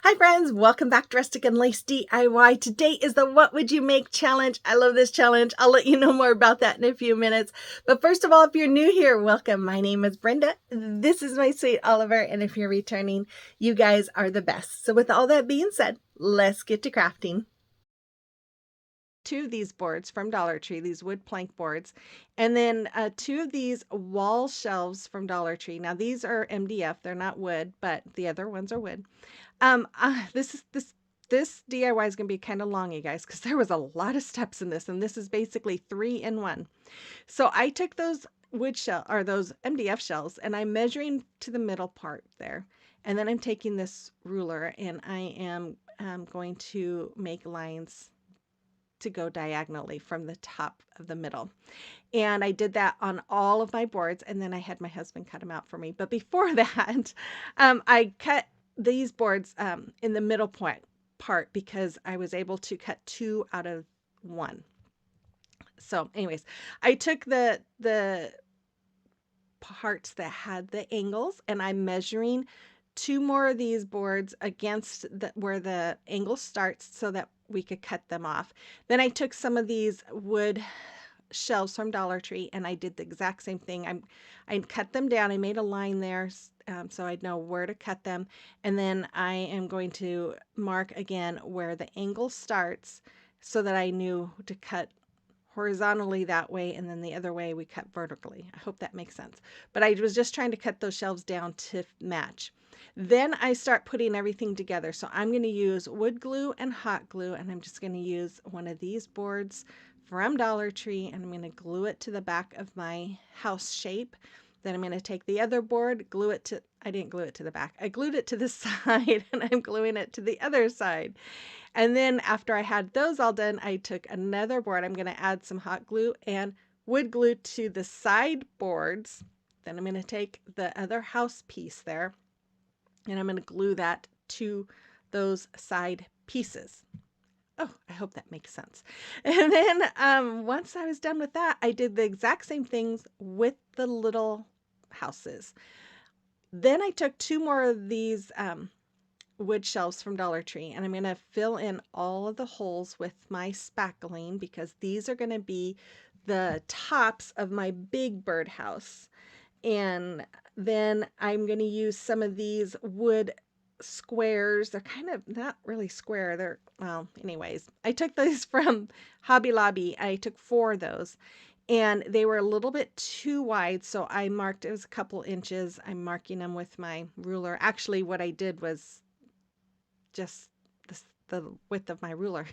Hi friends, welcome back to Rustic and Lace DIY. Today is the What Would You Make challenge. I love this challenge. I'll let you know more about that in a few minutes. But first of all, if you're new here, welcome. My name is Brenda. This is my sweet Oliver. And if you're returning, you guys are the best. So with all that being said, let's get to crafting. Two of these boards from Dollar Tree, these wood plank boards, and then two of these wall shelves from Dollar Tree. Now these are MDF, they're not wood, but the other ones are wood. This DIY is going to be kind of long, you guys, because there was a lot of steps in this, and this is basically 3 in 1. So I took those wood shell or those MDF shells, and I'm measuring to the middle part there, and then I'm taking this ruler, and I am going to make lines to go diagonally from the top of the middle. And I did that on all of my boards, and then I had my husband cut them out for me. But before that, I cut these boards in the middle part because I was able to cut 2 out of 1. So anyways, I took the parts that had the angles, and I'm measuring 2 more of these boards against where the angle starts so that we could cut them off. Then I took some of these wood shelves from Dollar Tree, and I did the exact same thing. I cut them down. I made a line there so I'd know where to cut them, and then I am going to mark again where the angle starts so that I knew to cut horizontally that way, and then the other way we cut vertically. I hope that makes sense. But I was just trying to cut those shelves down to match. Then I start putting everything together. So I'm going to use wood glue and hot glue, and I'm just going to use one of these boards from Dollar Tree, and I'm going to glue it to the back of my house shape. Then I'm going to take the other board, glue it to, I didn't glue it to the back, I glued it to the side, and I'm gluing it to the other side. And then after I had those all done, I took another board. I'm going to add some hot glue and wood glue to the side boards. Then I'm going to take the other house piece there, and I'm going to glue that to those side pieces. Oh, I hope that makes sense. And then once I was done with that, I did the exact same things with the little houses. Then I took 2 more of these wood shelves from Dollar Tree, and I'm going to fill in all of the holes with my spackling because these are going to be the tops of my big birdhouse. And then I'm going to use some of these wood squares. They're kind of not really square. They're, well, anyways, I took these from Hobby Lobby. I took 4 of those, and they were a little bit too wide. So I marked, it was a couple inches. I'm marking them with my ruler. Actually, what I did was just the width of my ruler.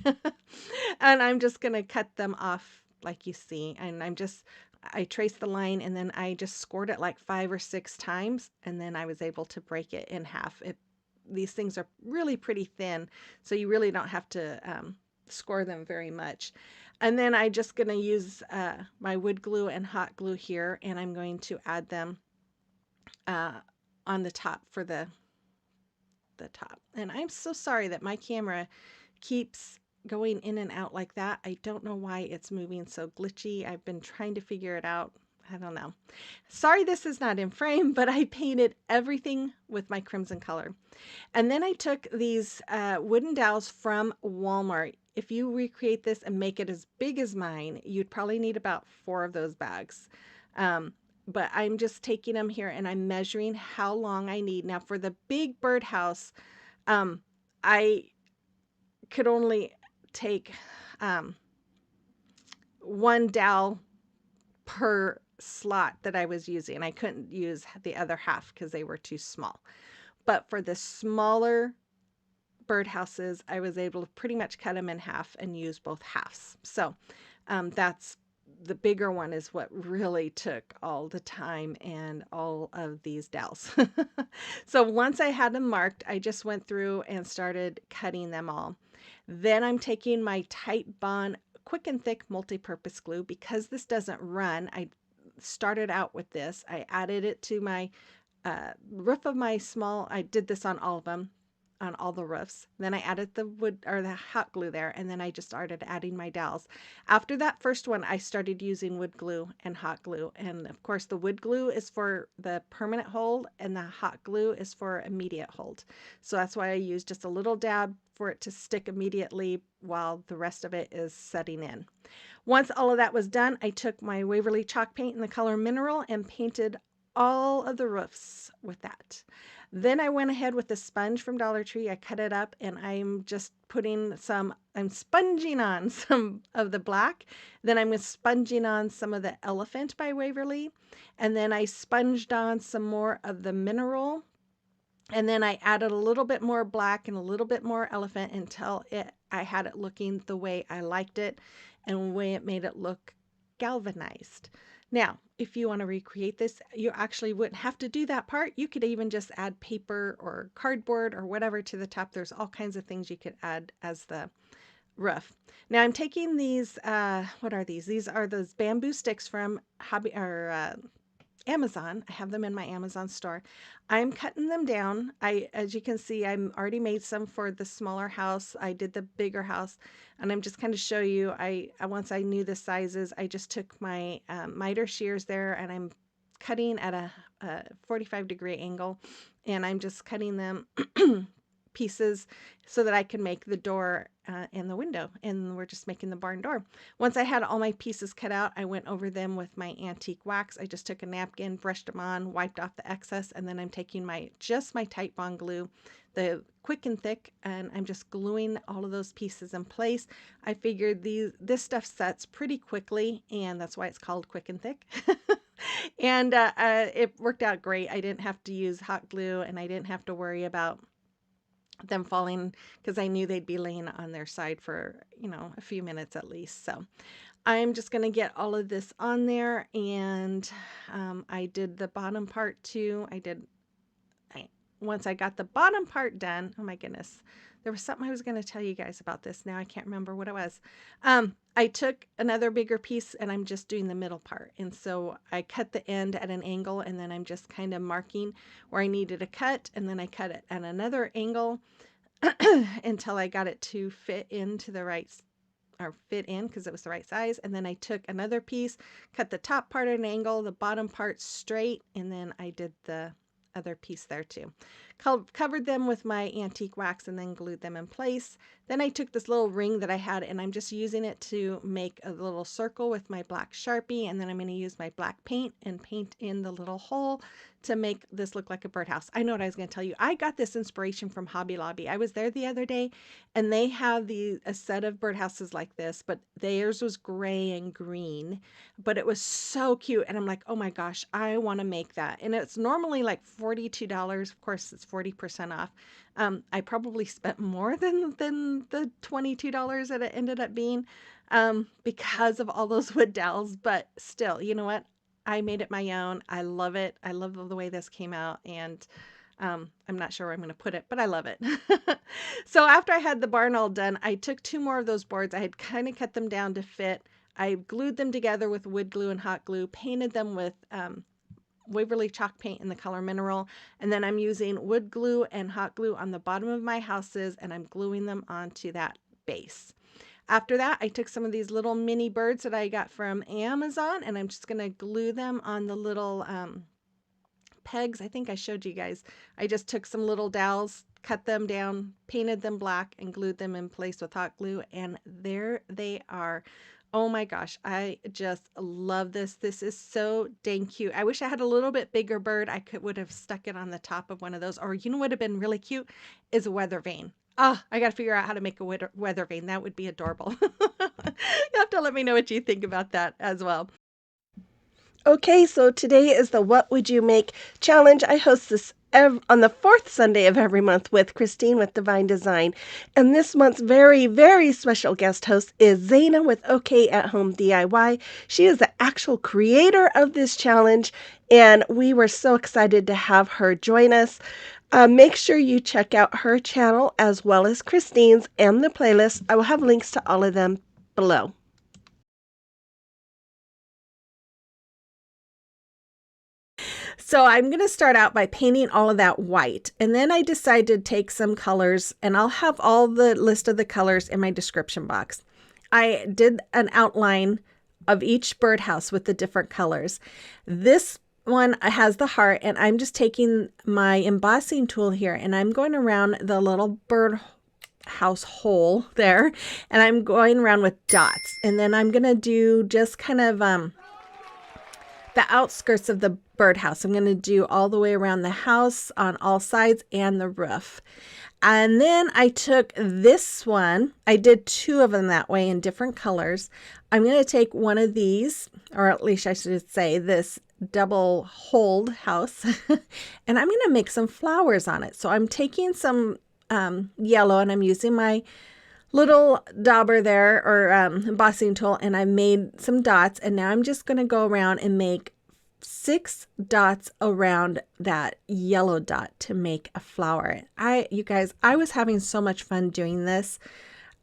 And I'm just going to cut them off like you see. And I traced the line, and then I just scored it like 5 or 6 times. And then I was able to break it in half. These things are really pretty thin, so you really don't have to score them very much. And then I'm just going to use my wood glue and hot glue here, and I'm going to add them uh, on the top for the top. And I'm so sorry that my camera keeps going in and out like that. I don't know why it's moving so glitchy. I've been trying to figure it out. I don't know. Sorry this is not in frame, but I painted everything with my crimson color. And then I took these wooden dowels from Walmart. If you recreate this and make it as big as mine, you'd probably need about 4 of those bags. But I'm just taking them here, and I'm measuring how long I need. Now for the big birdhouse, I could only take 1 dowel per slot that I was using. I couldn't use the other half because they were too small. But for the smaller birdhouses, I was able to pretty much cut them in half and use both halves. So that's the bigger one is what really took all the time and all of these dowels. So once I had them marked, I just went through and started cutting them all. Then I'm taking my Titebond Quick and Thick multi-purpose glue. Because this doesn't run, I started out with this. I added it to my roof of my I did this on all of them, on all the roofs. Then I added the wood or the hot glue there, and then I just started adding my dowels. After that first one, I started using wood glue and hot glue. And of course, the wood glue is for the permanent hold, and the hot glue is for immediate hold. So that's why I use just a little dab for it to stick immediately while the rest of it is setting in. Once all of that was done, I took my Waverly chalk paint in the color Mineral and painted all of the roofs with that. Then I went ahead with the sponge from Dollar Tree. I cut it up and I'm just I'm sponging on some of the black. Then I'm sponging on some of the Elephant by Waverly. And then I sponged on some more of the Mineral. And then I added a little bit more black and a little bit more Elephant until I had it looking the way I liked it and the way it made it look galvanized. Now, if you want to recreate this, you actually wouldn't have to do that part. You could even just add paper or cardboard or whatever to the top. There's all kinds of things you could add as the roof. Now I'm taking these, what are these? These are those bamboo sticks from Amazon. I have them in my Amazon store. I'm cutting them down. As you can see, I'm already made some for the smaller house. I did the bigger house, and I'm just kind of show you. Once I knew the sizes, I just took my miter shears there, and I'm cutting at a 45-degree angle, and I'm just cutting them pieces so that I can make the door and the window, and we're just making the barn door. Once I had all my pieces cut out, I went over them with my antique wax. I just took a napkin, brushed them on, wiped off the excess, and then I'm taking my Tite Bond glue, the Quick and Thick, and I'm just gluing all of those pieces in place. I figured this stuff sets pretty quickly, and that's why it's called Quick and Thick. And it worked out great. I didn't have to use hot glue, and I didn't have to worry about them falling because I knew they'd be laying on their side for, a few minutes at least. So I'm just going to get all of this on there, and I did the bottom part too. Once I got the bottom part done, oh my goodness, there was something I was going to tell you guys about this. Now I can't remember what it was. I took another bigger piece and I'm just doing the middle part. And so I cut the end at an angle, and then I'm just kind of marking where I needed a cut. And then I cut it at another angle until I got it to fit into the right, or fit in because it was the right size. And then I took another piece, cut the top part at an angle, the bottom part straight, and then I did the other piece there too. Covered them with my antique wax and then glued them in place. Then I took this little ring that I had, and I'm just using it to make a little circle with my black Sharpie, and then I'm going to use my black paint and paint in the little hole to make this look like a birdhouse. I know what I was going to tell you. I got this inspiration from Hobby Lobby. I was there the other day, and they have a set of birdhouses like this, but theirs was gray and green, but it was so cute. And I'm like, oh my gosh, I want to make that. And it's normally like $42. Of course, it's 40% off. I probably spent more than the $22 that it ended up being because of all those wood dowels. But still, you know what? I made it my own. I love it. I love the way this came out, and I'm not sure where I'm going to put it, but I love it. So after I had the barn all done, I took 2 more of those boards. I had kind of cut them down to fit. I glued them together with wood glue and hot glue, painted them with Waverly chalk paint in the color Mineral, and then I'm using wood glue and hot glue on the bottom of my houses, and I'm gluing them onto that base. After that, I took some of these little mini birds that I got from Amazon, and I'm just going to glue them on the little pegs. I think I showed you guys. I just took some little dowels, cut them down, painted them black, and glued them in place with hot glue, and there they are. Oh my gosh, I just love this. This is so dang cute. I wish I had a little bit bigger bird. would have stuck it on the top of one of those. Or you know what would have been really cute is a weather vane. Oh, I got to figure out how to make a weather vane. That would be adorable. You have to let me know what you think about that as well. Okay, so today is the What Would You Make challenge. I host this on the 4th Sunday of every month with Christine with Divine Design. And this month's very, very special guest host is Zaina with OK at Home DIY. She is the actual creator of this challenge, and we were so excited to have her join us. Make sure you check out her channel as well as Christine's and the playlist. I will have links to all of them below. So I'm going to start out by painting all of that white. And then I decided to take some colors, and I'll have all the list of the colors in my description box. I did an outline of each birdhouse with the different colors. This one has the heart, and I'm just taking my embossing tool here, and I'm going around the little birdhouse hole there, and I'm going around with dots. And then I'm going to do just kind of the outskirts of the birdhouse. I'm going to do all the way around the house on all sides and the roof. And then I took this one. I did 2 of them that way in different colors. I'm going to take one of these, or at least I should say this double holed house, and I'm going to make some flowers on it. So I'm taking some yellow, and I'm using my little dauber there, or embossing tool, and I made some dots, and now I'm just going to go around and make 6 dots around that yellow dot to make a flower. You guys, I was having so much fun doing this.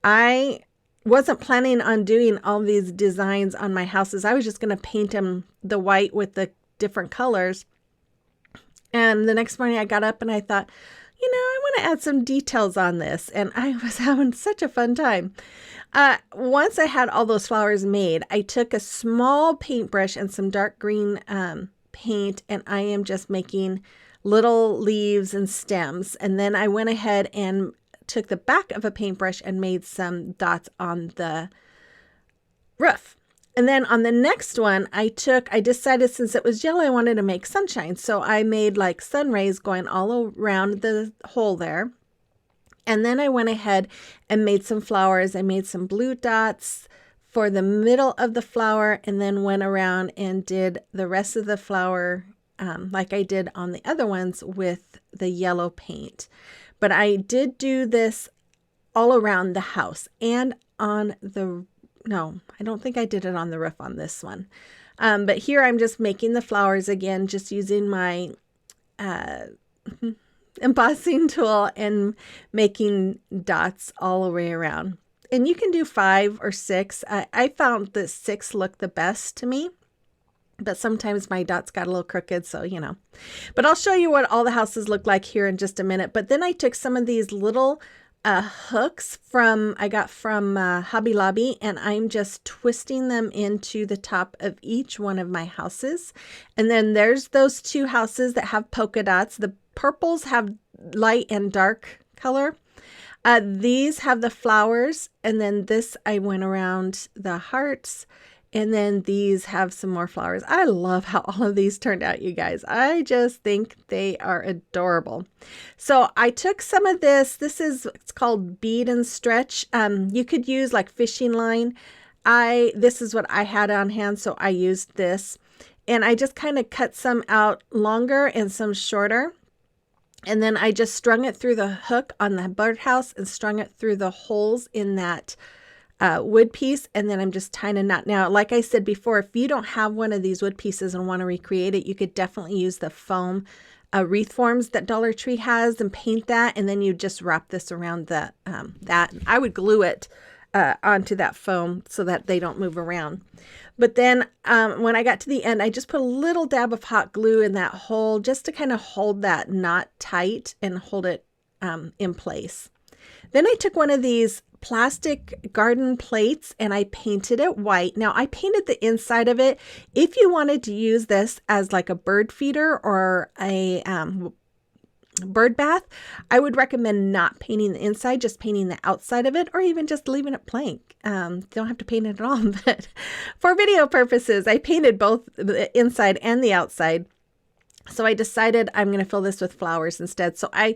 I wasn't planning on doing all these designs on my houses. I was just going to paint them the white with the different colors. And the next morning I got up and I thought, I want to add some details on this. And I was having such a fun time. Once I had all those flowers made, I took a small paintbrush and some dark green paint, and I am just making little leaves and stems. And then I went ahead and took the back of a paintbrush and made some dots on the roof. And then on the next one, I decided since it was yellow, I wanted to make sunshine. So I made like sun rays going all around the hole there. And then I went ahead and made some flowers. I made some blue dots for the middle of the flower, and then went around and did the rest of the flower like I did on the other ones with the yellow paint. But I did do this all around the house and on the, no, I don't think I did it on the roof on this one. But here I'm just making the flowers again, just using my embossing tool and making dots all the way around. And you can do 5 or 6. I found that 6 looked the best to me, but sometimes my dots got a little crooked, so But I'll show you what all the houses look like here in just a minute. But then I took some of these little hooks I got from Hobby Lobby, and I'm just twisting them into the top of each one of my houses. And then there's those 2 houses that have polka dots. The purples have light and dark color. These have the flowers, and then this I went around the hearts. And then these have some more flowers. I love how all of these turned out, you guys. I just think they are adorable. So I took some of this. It's called bead and stretch. You could use like fishing line. This is what I had on hand, so I used this. And I just kind of cut some out longer and some shorter. And then I just strung it through the hook on the birdhouse and strung it through the holes in that wood piece, and then I'm just tying a knot. Now, like I said before, if you don't have one of these wood pieces and want to recreate it, you could definitely use the foam wreath forms that Dollar Tree has and paint that, and then you just wrap this around that. I would glue it onto that foam so that they don't move around. But then when I got to the end, I just put a little dab of hot glue in that hole just to kind of hold that knot tight and hold it in place. Then I took one of these plastic garden plates and I painted it white. Now I painted the inside of it. If you wanted to use this as like a bird feeder or a bird bath, I would recommend not painting the inside, just painting the outside of it, or even just leaving it blank. You don't have to paint it at all, but for video purposes, I painted both the inside and the outside. So I decided I'm going to fill this with flowers instead. So I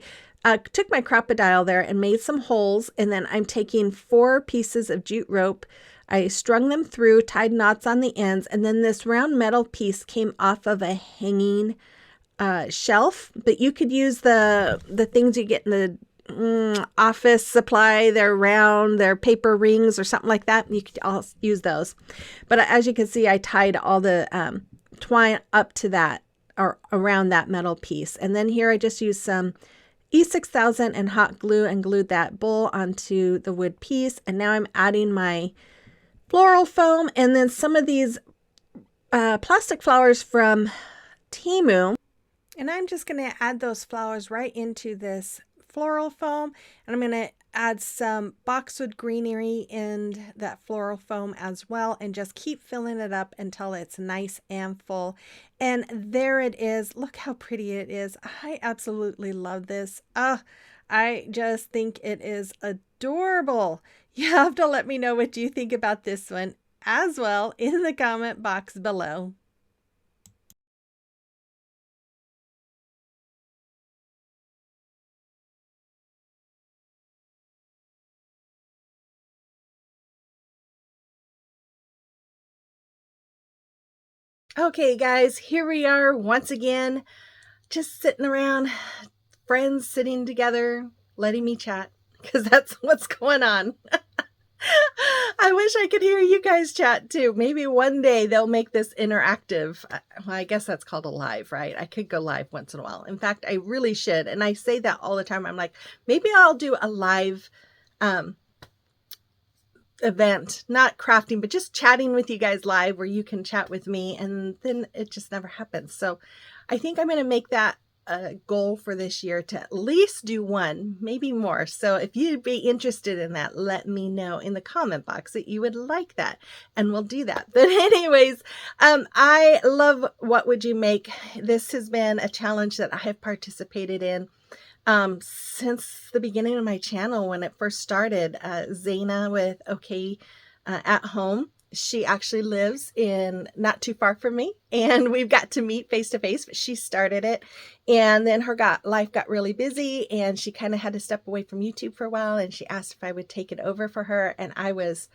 took my crocodile there and made some holes, and then I'm taking 4 pieces of jute rope. I strung them through, tied knots on the ends, and then this round metal piece came off of a hanging shelf. But you could use the things you get in the office supply. They're round, they're paper rings or something like that. You could all use those. But as you can see, I tied all the twine up to that or around that metal piece. And then here I just used some E6000 and hot glue and glued that bowl onto the wood piece. And now I'm adding my floral foam and then some of these plastic flowers from Temu. And I'm just going to add those flowers right into this floral foam. And I'm going to add some boxwood greenery in that floral foam as well, and just keep filling it up until it's nice and full. And there it is. Look how pretty it is. I absolutely love this. I just think it is adorable. You have to let me know what you think about this one as well in the comment box below. Okay, guys, here we are once again, just sitting around, friends sitting together, letting me chat, because that's what's going on. I wish I could hear you guys chat too. Maybe one day they'll make this interactive. Well, I guess that's called a live, right? I could go live once in a while. In fact, I really should. And I say that all the time. I'm like, maybe I'll do a live event, not crafting, but just chatting with you guys live where you can chat with me, and then it just never happens. So I think I'm going to make that a goal for this year, to at least do one, maybe more. So if you'd be interested in that, let me know in the comment box that you would like that, and we'll do that. But anyways, I love What Would You Make? This has been a challenge that I have participated in since the beginning of my channel when it first started. Zaina with Okay at Home, she actually lives in not too far from me, and we've got to meet face to face, but she started it, and then her life got really busy, and she kind of had to step away from YouTube for a while, and she asked if I would take it over for her, and I was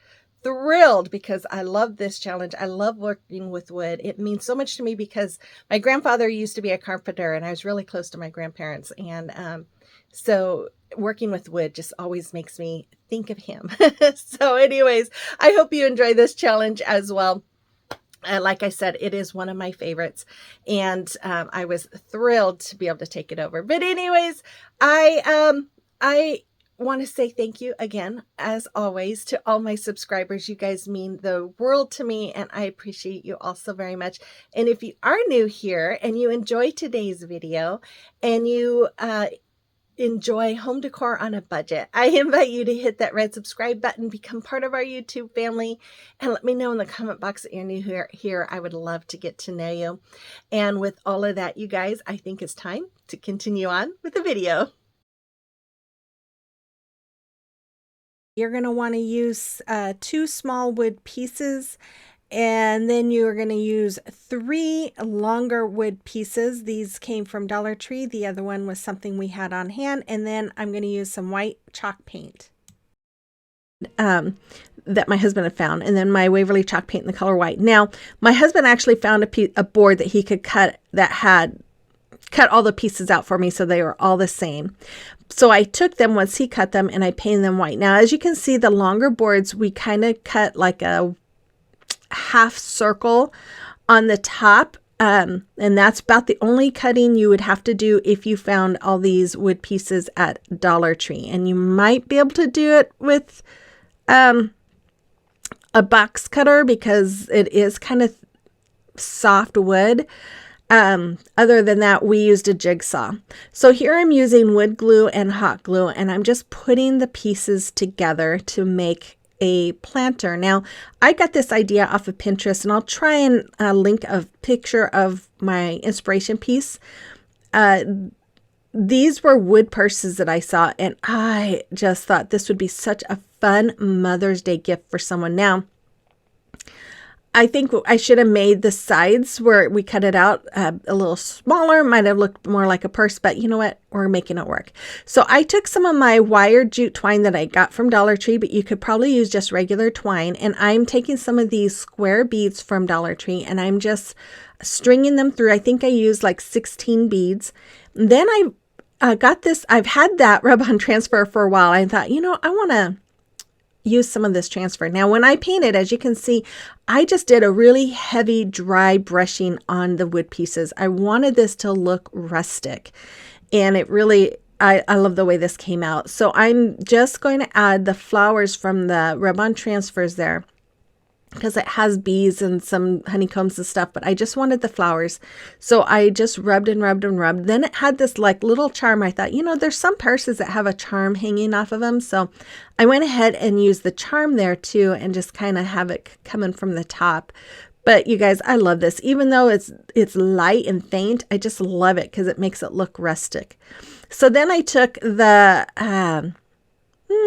thrilled because I love this challenge. I love working with wood. It means so much to me because my grandfather used to be a carpenter, and I was really close to my grandparents, and so working with wood just always makes me think of him. So anyways, I hope you enjoy this challenge as well. Like I said, it is one of my favorites, and I was thrilled to be able to take it over. But anyways, I want to say thank you again, as always, to all my subscribers. You guys mean the world to me, and I appreciate you all so very much. And if you are new here and you enjoy today's video, and you enjoy home decor on a budget, I invite you to hit that red subscribe button, become part of our YouTube family, and let me know in the comment box that you're new here. I would love to get to know you. And with all of that, you guys, I think it's time to continue on with the video. You're going to want to use 2 small wood pieces, and then you're going to use 3 longer wood pieces. These came from Dollar Tree. The other one was something we had on hand. And then I'm going to use some white chalk paint that my husband had found, and then my Waverly chalk paint in the color white. Now, my husband actually found a board that he could cut that had cut all the pieces out for me, so they were all the same. So I took them once he cut them, and I painted them white. Now, as you can see, the longer boards, we kind of cut like a half circle on the top, and that's about the only cutting you would have to do if you found all these wood pieces at Dollar Tree. And you might be able to do it with a box cutter because it is kind of soft wood. Other than that, we used a jigsaw. So here I'm using wood glue and hot glue, and I'm just putting the pieces together to make a planter. Now, I got this idea off of Pinterest, and I'll try and link a picture of my inspiration piece. These were wood purses that I saw, and I just thought this would be such a fun Mother's Day gift for someone. Now, I think I should have made the sides where we cut it out a little smaller. Might have looked more like a purse, but you know what? We're making it work. So I took some of my wired jute twine that I got from Dollar Tree, but you could probably use just regular twine. And I'm taking some of these square beads from Dollar Tree, and I'm just stringing them through. I think I used like 16 beads. Then I got this. I've had that rub-on transfer for a while. I thought, you know, I want to use some of this transfer. Now, when I painted, as you can see, I just did a really heavy dry brushing on the wood pieces. I wanted this to look rustic, and it really, I love the way this came out. So I'm just going to add the flowers from the rub-on transfers there. because it has bees and some honeycombs and stuff, but I just wanted the flowers. So I just rubbed and rubbed and rubbed. Then it had this like little charm. I thought, there's some purses that have a charm hanging off of them. So I went ahead and used the charm there too, and just kind of have it coming from the top. But you guys, I love this. Even though it's light and faint, I just love it because it makes it look rustic. So then I took the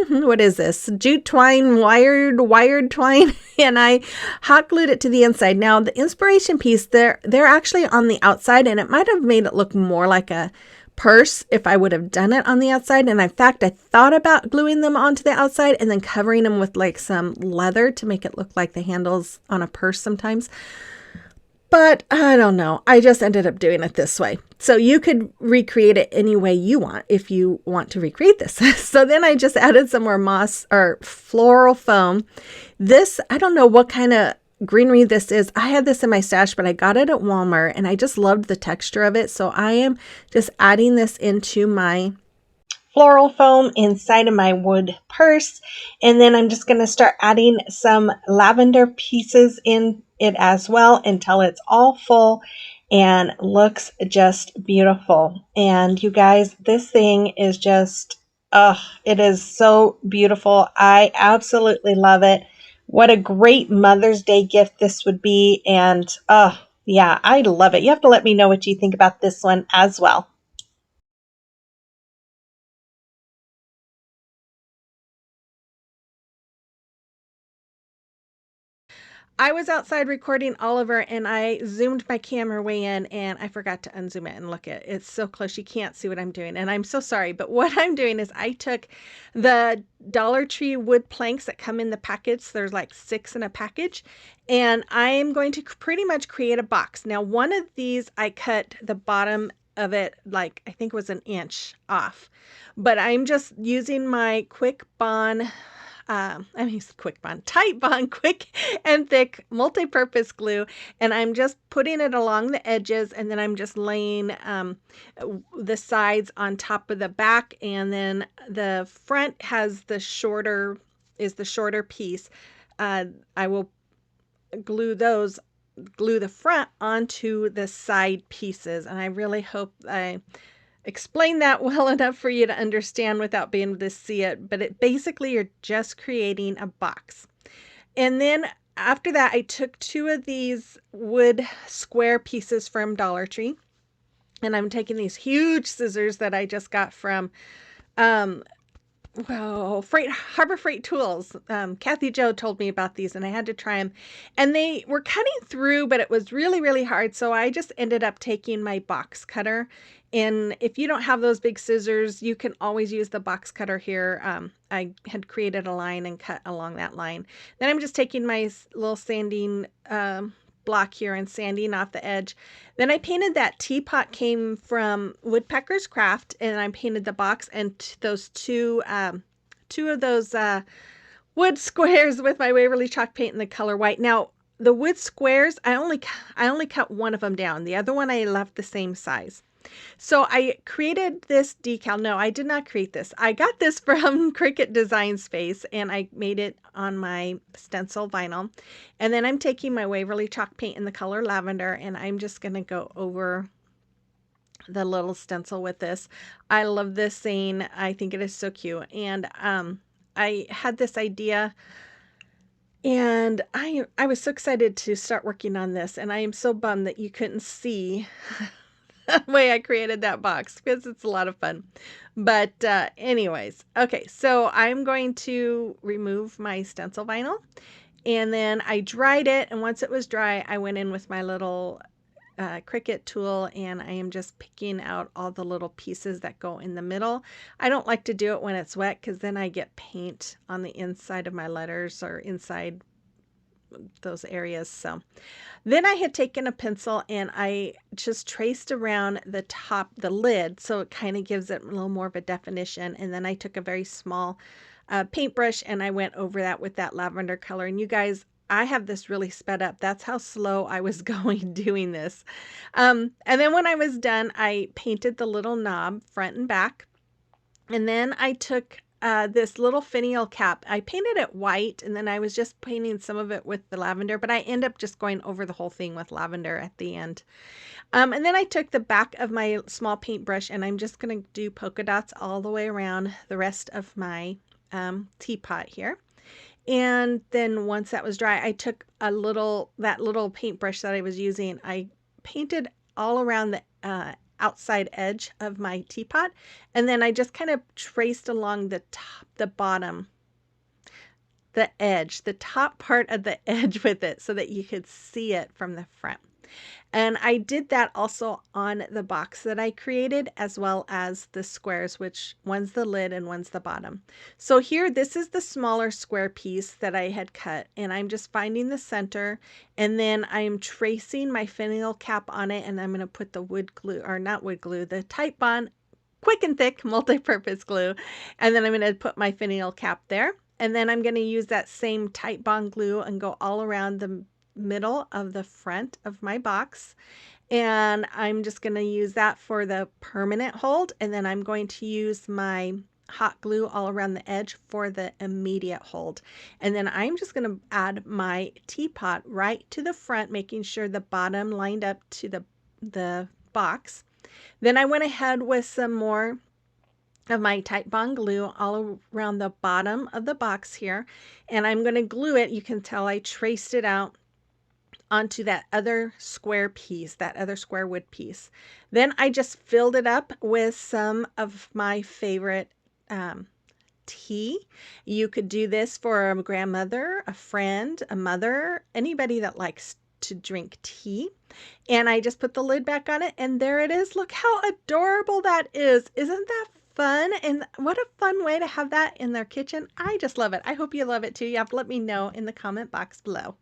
what is this? Jute twine, wired twine, and I hot glued it to the inside. Now the inspiration piece, they're actually on the outside, and it might have made it look more like a purse if I would have done it on the outside. And in fact, I thought about gluing them onto the outside and then covering them with like some leather to make it look like the handles on a purse sometimes. But I don't know. I just ended up doing it this way. So you could recreate it any way you want if you want to recreate this. So then I just added some more moss or floral foam. This, I don't know what kind of greenery this is. I had this in my stash, but I got it at Walmart and I just loved the texture of it. So I am just adding this into my floral foam inside of my wood purse. And then I'm just going to start adding some lavender pieces in it as well until it's all full and looks just beautiful. And you guys, this thing is just, it is so beautiful. I absolutely love it. What a great Mother's Day gift this would be. And yeah, I love it. You have to let me know what you think about this one as well. I was outside recording Oliver and I zoomed my camera way in and I forgot to unzoom it and look at it. It's so close you can't see what I'm doing. And I'm so sorry. But what I'm doing is I took the Dollar Tree wood planks that come in the package. So there's like 6 in a package. And I'm going to pretty much create a box. Now, one of these, I cut the bottom of it like I think it was an inch off. But I'm just using my Quick Bond Quick Bond, Tight Bond, quick and thick multi-purpose glue, and I'm just putting it along the edges, and then I'm just laying the sides on top of the back, and then the front has the shorter piece. I will glue glue the front onto the side pieces, and I really hope I explain that well enough for you to understand without being able to see it. But it basically, you're just creating a box. And then after that, I took 2 of these wood square pieces from Dollar Tree. And I'm taking these huge scissors that I just got from um, Harbor Freight Tools. Kathy Joe told me about these and I had to try them. And they were cutting through, but it was really, really hard. So I just ended up taking my box cutter. And if you don't have those big scissors, you can always use the box cutter here. I had created a line and cut along that line. Then I'm just taking my little sanding block here and sanding off the edge. Then I painted that teapot came from Woodpecker's Craft, and I painted the box and those two of those wood squares with my Waverly chalk paint in the color white. Now the wood squares, I only cut one of them down. The other one I left the same size. So I created this decal. No, I did not create this. I got this from Cricut Design Space and I made it on my stencil vinyl. And then I'm taking my Waverly chalk paint in the color lavender and I'm just going to go over the little stencil with this. I love this scene. I think it is so cute. And I had this idea and I was so excited to start working on this, and I am so bummed that you couldn't see the way I created that box because it's a lot of fun. But anyways, okay, so I'm going to remove my stencil vinyl and then I dried it. And once it was dry, I went in with my little Cricut tool and I am just picking out all the little pieces that go in the middle. I don't like to do it when it's wet because then I get paint on the inside of my letters or inside those areas. So then I had taken a pencil and I just traced around the top, the lid, so it kind of gives it a little more of a definition. And then I took a very small paintbrush and I went over that with that lavender color. And you guys, I have this really sped up. That's how slow I was going doing this. And then when I was done, I painted the little knob front and back. And then I took this little finial cap. I painted it white, and then I was just painting some of it with the lavender, but I end up just going over the whole thing with lavender at the end. And then I took the back of my small paintbrush, and I'm just going to do polka dots all the way around the rest of my teapot here. And then once that was dry, I took that little paintbrush that I was using. I painted all around the outside edge of my teapot, and then I just kind of traced along the top, the bottom, the edge, the top part of the edge with it so that you could see it from the front. And I did that also on the box that I created, as well as the squares, which one's the lid and one's the bottom. So here, this is the smaller square piece that I had cut, and I'm just finding the center, and then I'm tracing my finial cap on it, and I'm going to put the wood glue, or not wood glue, the Type Bond Quick and Thick multi-purpose glue, and then I'm going to put my finial cap there. And then I'm going to use that same Type Bond glue and go all around the middle of the front of my box, and I'm just going to use that for the permanent hold, and then I'm going to use my hot glue all around the edge for the immediate hold. And then I'm just going to add my teapot right to the front, making sure the bottom lined up to the box. Then I went ahead with some more of my Type Bond glue all around the bottom of the box here, and I'm going to glue it. You can tell I traced it out onto that other square piece, that other square wood piece. Then I just filled it up with some of my favorite tea. You could do this for a grandmother, a friend, a mother, anybody that likes to drink tea. And I just put the lid back on it, and there it is. Look how adorable that is. Isn't that fun? And what a fun way to have that in their kitchen. I just love it. I hope you love it too. You have to let me know in the comment box below.